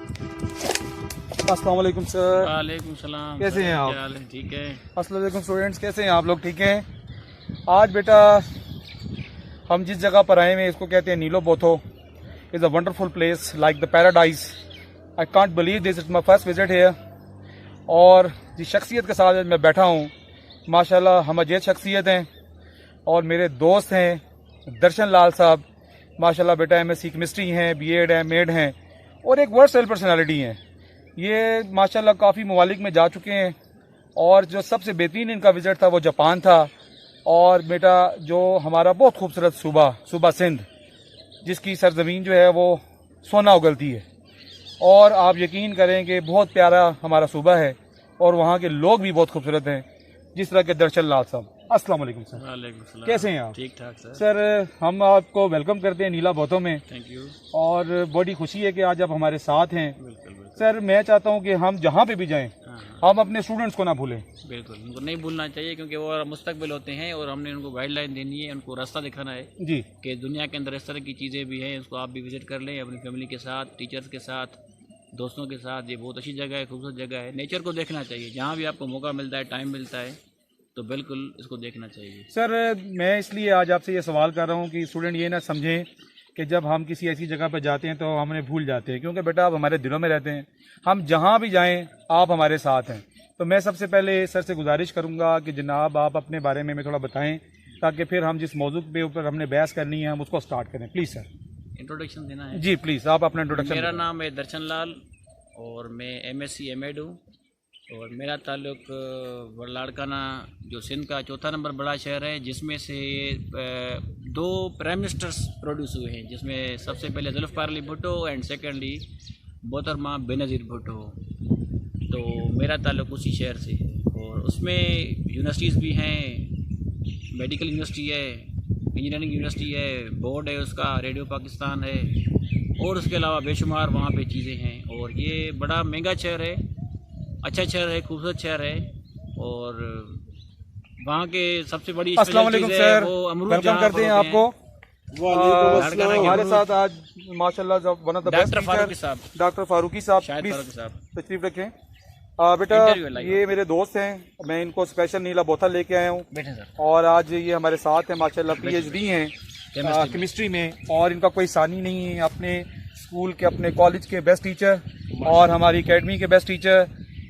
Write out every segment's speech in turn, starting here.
अस्सलाम वालेकुम सर। वालेकुम सलाम। कैसे हैं आप? क्या हाल है? ठीक है। अस्सलाम वालेकुम स्टूडेंट्स, कैसे हैं आप लोग? ठीक हैं। आज बेटा हम जिस जगह पर आए हुए हैं इसको कहते हैं नीलो बोथो। Is a wonderful place like the paradise. I can't believe this is my first visit hair. और जिस शख्सियत के साथ मैं बैठा हूँ माशाल्लाह हम अजय शख्सियत हैं और मेरे दोस्त हैं दर्शन लाल साहब। माशाल्लाह बेटा MSc केमिस्ट्री हैं, B.Ed हैं, मेड हैं और एक वर्सेटाइल पर्सनालिटी हैं। ये माशाल्लाह काफ़ी ममालिक में जा चुके हैं और जो सबसे बेहतरीन इनका विज़िट था वो जापान था। और बेटा जो हमारा बहुत खूबसूरत सूबा सिंध, जिसकी सरजमीन जो है वो सोना उगलती है और आप यकीन करें कि बहुत प्यारा हमारा सूबा है और वहाँ के लोग भी बहुत खूबसूरत हैं, जिस तरह के दर्शन लाल साहब। अस्सलाम वालेकुम सर। वालेकुम सलाम। कैसे हैं आप? ठीक ठाक सर। सर हम आपको वेलकम करते हैं नीला बोथो में थैंक यू। और बड़ी खुशी है कि आज आप हमारे साथ हैं। बिल्कुल बिल्कुल। सर मैं चाहता हूं कि हम जहां पे भी जाएं हाँ, हम अपने स्टूडेंट्स को ना भूलें। बिल्कुल उनको नहीं भूलना चाहिए क्योंकि वो मुस्तकबिल होते हैं और हमने उनको गाइडलाइन देनी है, उनको रास्ता दिखाना है जी कि दुनिया के अंदर इस तरह की चीज़ें भी हैं, उसको आप भी विजिट कर लें अपनी फैमिली के साथ, टीचर्स के साथ, दोस्तों के साथ। ये बहुत अच्छी जगह है, खूबसूरत जगह है। नेचर को देखना चाहिए, जहाँ भी आपको मौका मिलता है, टाइम मिलता है तो बिल्कुल इसको देखना चाहिए। सर मैं इसलिए आज आपसे ये सवाल कर रहा हूं कि स्टूडेंट ये ना समझें कि जब हम किसी ऐसी जगह पर जाते हैं तो हम उन्हें भूल जाते हैं, क्योंकि बेटा आप हमारे दिलों में रहते हैं। हम जहां भी जाएं आप हमारे साथ हैं। तो मैं सबसे पहले सर से गुजारिश करूंगा कि जनाब आप अपने बारे में थोड़ा बताएं ताकि फिर हम जिस मौजू के ऊपर हमने बहस करनी है हम उसको स्टार्ट करें। Please sir. इंट्रोडक्शन देना है। जी प्लीज़ आप अपना इंट्रोडक्शन। मेरा नाम है दर्शन लाल और मैं MSc M.Ed हूँ और मेरा ताल्लुक लाड़काना जो सिंध का चौथा नंबर बड़ा शहर है, जिसमें से 2 प्राइम मिनिस्टर्स प्रोड्यूस हुए हैं, जिसमें सबसे पहले जुल्फ़िकार अली भुट्टो एंड सेकेंडली मोहतरमा बेनज़ीर भुट्टो। तो मेरा ताल्लुक उसी शहर से और उसमें यूनिवर्सिटीज़ भी हैं, मेडिकल यूनिवर्सिटी है, इंजीनियरिंग यूनिवर्सिटी है, बोर्ड है उसका, रेडियो पाकिस्तान है और उसके अलावा बेशुमार वहाँ पे चीज़ें हैं। और ये बड़ा महंगा शहर है, अच्छा शहर है, खूबसूरत शहर है और वहाँ के सबसे बड़ी अस्सलाम वालेकुम सर, वो अमरूद वेलकम करते हैं आपको। हमारे साथ आज माशाल्लाह one of the best doctor Farooqui साहब, डॉक्टर फारूकी साहब, शायद प्लीज फारूकी साहब तशरीफ रखें। बेटा इंटरव्यू लाइव। ये मेरे दोस्त हैं, मैं इनको स्पेशल नीला बोतल लेके आया हूँ बैठे सर। और आज ये हमारे साथ हैं माशाल्लाह PhD हैं केमिस्ट्री में और इनका कोई सानी नहीं है, अपने स्कूल के अपने कॉलेज के बेस्ट टीचर और हमारी एकेडमी के बेस्ट टीचर।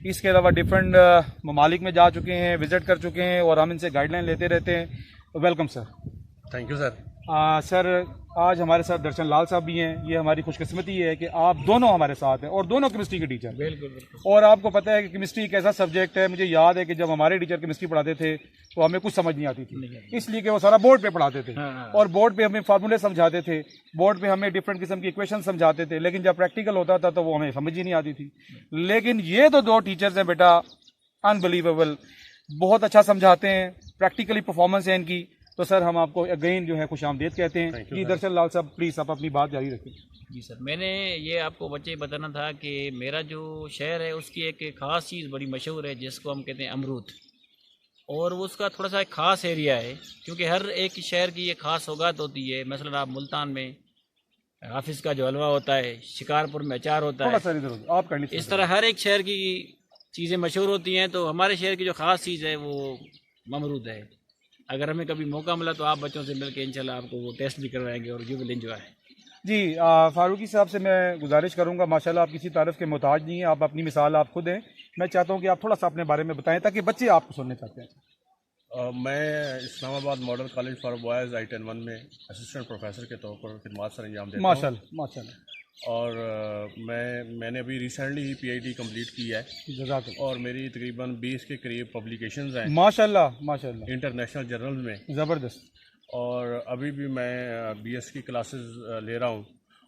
इसके अलावा डिफरेंट ममालिक में जा चुके हैं, विजिट कर चुके हैं और हम इनसे गाइडलाइन लेते रहते हैं। Welcome sir. Thank you sir. Sir आज हमारे साथ दर्शन लाल साहब भी हैं। ये हमारी खुशकिस्मती है कि आप दोनों हमारे साथ हैं और दोनों केमिस्ट्री के टीचर। बिल्कुल बिल्कुल। और आपको पता है कि केमिस्ट्री एक ऐसा सब्जेक्ट है, मुझे याद है कि जब हमारे टीचर केमिस्ट्री पढ़ाते थे तो हमें कुछ समझ नहीं आती थी, इसलिए कि वो सारा बोर्ड पे पढ़ाते थे और बोर्ड पे हमें फार्मूले समझाते थे, बोर्ड पे हमें डिफरेंट किस्म की इक्वेशन समझाते थे, लेकिन जब प्रैक्टिकल होता था तो वो हमें समझ ही नहीं आती थी। लेकिन ये तो 2 टीचर्स हैं बेटा, अनबिलीवेबल, बहुत अच्छा समझाते हैं, प्रैक्टिकली परफॉर्मेंस है इनकी। तो सर हम आपको अगेन जो है खुश आमदीद कहते हैं। जी दर्शन लाल साहब प्लीज़ आप अपनी बात जारी रखें। जी सर, मैंने ये आपको बच्चे बताना था कि मेरा जो शहर है उसकी एक ख़ास चीज़ बड़ी मशहूर है जिसको हम कहते हैं अमरूद। और उसका थोड़ा सा एक ख़ास एरिया है क्योंकि हर एक शहर की एक ख़ास सौगात होती है। मसलन आप मुल्तान में हाफिज़ का जो हलवा होता है, शिकारपुर में अचार होता थोड़ा है, सा इधर आप कर लीजिए। इस तरह हर एक शहर की चीज़ें मशहूर होती हैं। तो हमारे शहर की जो ख़ास चीज़ है वो अमरूद है। अगर हमें कभी मौका मिला तो आप बच्चों से मिलकर इंशाल्लाह आपको वो टेस्ट भी करवाएंगे और यू विल एंजॉय। जी फारूकी साहब से मैं गुजारिश करूंगा, माशाल्लाह आप किसी तारीफ के मोहताज नहीं हैं, आप अपनी मिसाल आप खुद हैं। मैं चाहता हूं कि आप थोड़ा सा अपने बारे में बताएं ताकि बच्चे आपको सुनने चाहते हैं। मैं Islamabad model college for boys I-10-1 में असिस्टेंट प्रोफेसर के तौर पर खिदमत सर अंजाम देता हूं। माशाल्लाह। और मैंने अभी रिसेंटली ही PhD कंप्लीट की है जज़ाकल्लाह। और मेरी तकरीबन 20 के करीब पब्लिकेशंस हैं माशाल्लाह इंटरनेशनल जर्नल्स में। ज़बरदस्त। और अभी भी मैं BS की क्लासेस ले रहा हूं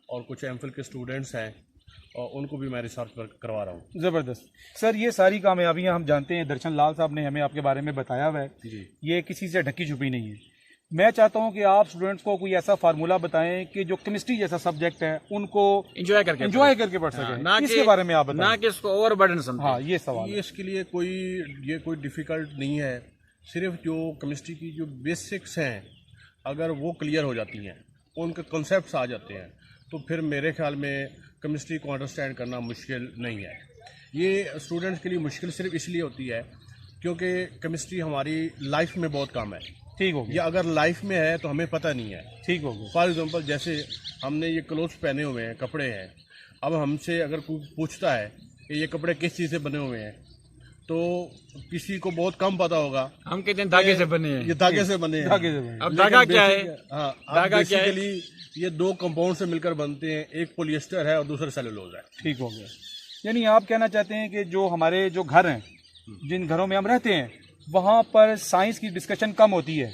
और कुछ MPhil के स्टूडेंट्स हैं और उनको भी मैं रिसर्च करवा रहा हूँ। ज़बरदस्त। सर ये सारी कामयाबियाँ हम जानते हैं, दर्शन लाल साहब ने हमें आपके बारे में बताया हुआ है, जी। ये किसी से ढकी छुपी नहीं है। मैं चाहता हूं कि आप स्टूडेंट्स को कोई ऐसा फार्मूला बताएं कि जो केमिस्ट्री जैसा सब्जेक्ट है उनको एंजॉय करके पढ़ सकें। इसके बारे में आप बताएं। ना कि इसको ओवरबर्डन समझें। हाँ ये सवाल है। इसके लिए कोई डिफ़िकल्ट नहीं है, सिर्फ जो केमिस्ट्री की जो बेसिक्स हैं अगर वो क्लियर हो जाती हैं, उनके कॉन्सेप्ट्स आ जाते हैं, तो फिर मेरे ख्याल में केमिस्ट्री को अंडरस्टैंड करना मुश्किल नहीं है। ये स्टूडेंट्स के लिए मुश्किल सिर्फ इसलिए होती है क्योंकि केमिस्ट्री हमारी लाइफ में बहुत कम है। ठीक हो या गया, अगर लाइफ में है तो हमें पता नहीं है। ठीक हो गया। फॉर एग्जांपल जैसे हमने ये क्लोथ्स पहने हुए हैं, कपड़े हैं, अब हमसे अगर कोई पूछता है कि ये कपड़े किस चीज़ से बने हुए हैं तो किसी को बहुत कम पता होगा। हम कहते हैं धागे से बने हैं। ये धागे से बने हैं। धागे से बने। अब धागा क्या है? हाँ, धागा क्या है? बेसिकली ये दो कंपाउंड से मिलकर बनते हैं, एक पॉलिएस्टर है और दूसरा सेलुलोज है। ठीक हो गया। यानी आप कहना चाहते हैं कि जो हमारे जो घर हैं, जिन घरों में हम रहते हैं, वहाँ पर साइंस की डिस्कशन कम होती है।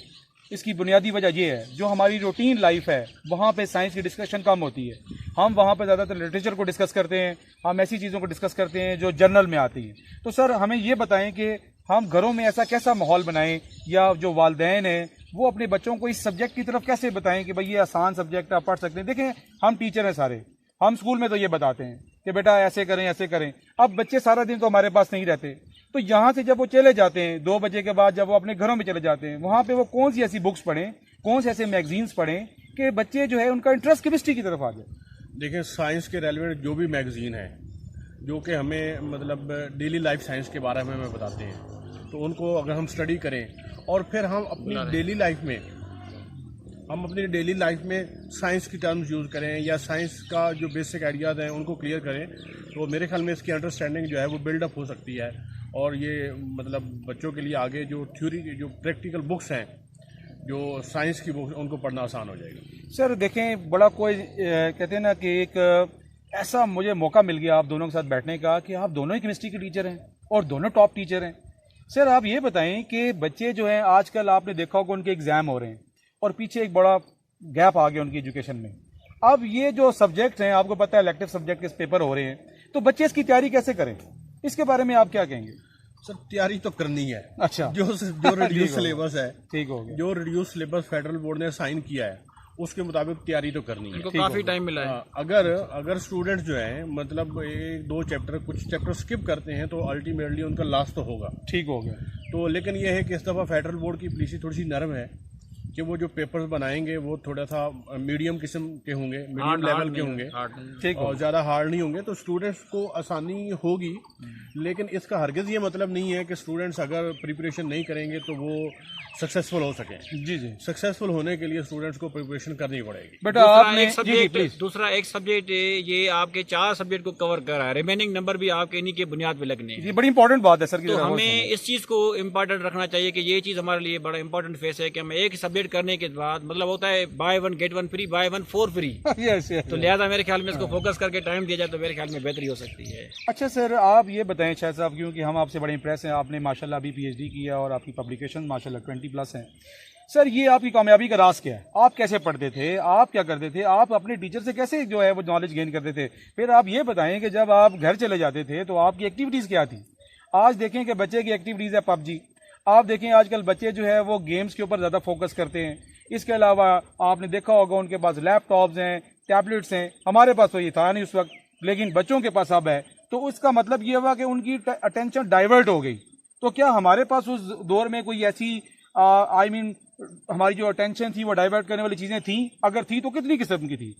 इसकी बुनियादी वजह ये है, जो हमारी रूटीन लाइफ है वहाँ पे साइंस की डिस्कशन कम होती है। हम वहाँ पे ज़्यादातर लिटरेचर को डिस्कस करते हैं, हम ऐसी चीज़ों को डिस्कस करते हैं जो जर्नल में आती हैं। तो सर हमें ये बताएं कि हम घरों में ऐसा कैसा माहौल बनाएं, या जो वालिदैन हैं वो अपने बच्चों को इस सब्जेक्ट की तरफ कैसे बताएं कि भाई ये आसान सब्जेक्ट आप पढ़ सकते हैं। देखें, हम टीचर हैं सारे, हम स्कूल में तो ये बताते हैं कि बेटा ऐसे करें ऐसे करें। अब बच्चे सारा दिन तो हमारे पास नहीं रहते, तो यहाँ से जब वो चले जाते हैं 2 बजे के बाद, जब वो अपने घरों में चले जाते हैं, वहाँ पे वो कौन सी ऐसी बुक्स पढ़ें, कौन से ऐसे मैगजीन्स पढ़ें कि बच्चे जो है उनका इंटरेस्ट केमिस्ट्री की तरफ आ जाए। देखिए, साइंस के रेलिवेंट जो भी मैगजीन है जो कि हमें मतलब डेली लाइफ साइंस के बारे में हमें बताते हैं, तो उनको अगर हम स्टडी करें और फिर हम अपनी डेली लाइफ में साइंस की टर्म्स यूज़ करें या साइंस का जो बेसिक आइडियाज़ हैं उनको क्लियर करें, तो मेरे ख्याल में इसकी अंडरस्टैंडिंग जो है वो बिल्डअप हो सकती है। और ये मतलब बच्चों के लिए आगे जो थ्योरी जो प्रैक्टिकल बुक्स हैं, जो साइंस की बुक्स, उनको पढ़ना आसान हो जाएगा। सर देखें, बड़ा कोई कहते हैं ना कि एक ऐसा मुझे मौका मिल गया आप दोनों के साथ बैठने का कि आप दोनों ही केमिस्ट्री के टीचर हैं और दोनों टॉप टीचर हैं। सर आप ये बताएं कि बच्चे जो हैं आजकल आपने देखा होगा उनके एग्जाम हो रहे हैं और पीछे एक बड़ा गैप आ गया उनकी एजुकेशन में। अब ये जो सब्जेक्ट हैं, आपको पता है इलेक्टिव सब्जेक्ट के पेपर हो रहे हैं, तो बच्चे इसकी तैयारी कैसे करें, इसके बारे में आप क्या कहेंगे? सर तैयारी तो करनी है। अच्छा, जो रिड्यूस सिलेबस है, ठीक हो गया, जो रिड्यूस सिलेबस फेडरल बोर्ड ने साइन किया है उसके मुताबिक तैयारी तो करनी है। काफी टाइम मिला है। अगर स्टूडेंट जो है मतलब 1-2 चैप्टर, कुछ चैप्टर स्किप करते हैं तो अल्टीमेटली उनका लॉस तो होगा। ठीक हो गया। तो लेकिन ये है कि इस दफ़ा फेडरल बोर्ड की पॉलिसी थोड़ी सी नरम है कि वो जो पेपर्स बनाएंगे वो थोड़ा सा मीडियम किस्म के होंगे, मीडियम लेवल के होंगे, ठीक और ज़्यादा हार्ड नहीं होंगे, तो स्टूडेंट्स को आसानी होगी। लेकिन इसका हरगिज़ ये मतलब नहीं है कि स्टूडेंट्स अगर प्रिपरेशन नहीं करेंगे तो वो सक्सेसफुल हो सकें। जी जी, सक्सेसफुल होने के लिए स्टूडेंट्स को प्रिपरेशन करनी पड़ेगी। बेटा आपने दूसरा एक सब्जेक्ट ये आपके 4 सब्जेक्ट को कवर कर रहा है, रिमेनिंग नंबर भी आपके इन्हीं के बुनियाद पे लगने हैं। ये बड़ी इंपॉर्टेंट बात है सर की। तो हमें इस चीज को इम्पोर्टेंट रखना चाहिए कि ये चीज हमारे लिए बड़ा इंपॉर्टेंट फेस है कि हम एक सब्जेक्ट करने के बाद, मतलब होता है buy 1 get 1 free, buy 1 4 free. तो लिहाजा मेरे ख्याल में इसको फोकस करके टाइम दिया जाए तो मेरे ख्याल में बेहतरी हो सकती है। अच्छा सर, आप ये बताएं शायद साहब, क्योंकि हम आपसे बड़े इंप्रेस हैं, आपने माशाल्लाह अभी PhD किया और आपकी पब्लिकेशन माशाल्लाह 20+ हैं। सर ये आपकी कामयाबी का राज क्या है? आप कैसे पढ़ते थे, आप क्या करते थे, आप अपने टीचर से कैसे जो है वो नॉलेज गेन करते थे? फिर आप ये बताएं कि जब आप घर चले जाते थे तो आपकी एक्टिविटीज़ क्या थी? आज देखें कि बच्चे की एक्टिविटीज़ है PUBG। आप देखें आजकल बच्चे जो है वो गेम्स के ऊपर ज़्यादा फोकस करते हैं। इसके अलावा आपने देखा होगा उनके पास लैपटॉप्स हैं, टैबलेट्स हैं। हमारे पास तो ये था नहीं उस वक्त, लेकिन बच्चों के पास अब है। तो उसका मतलब ये हुआ कि उनकी अटेंशन डाइवर्ट हो गई। तो क्या हमारे पास उस दौर में कोई ऐसी हमारी जो अटेंशन थी वो डाइवर्ट करने वाली चीज़ें थी? अगर थी तो कितनी किस्म की थी? तो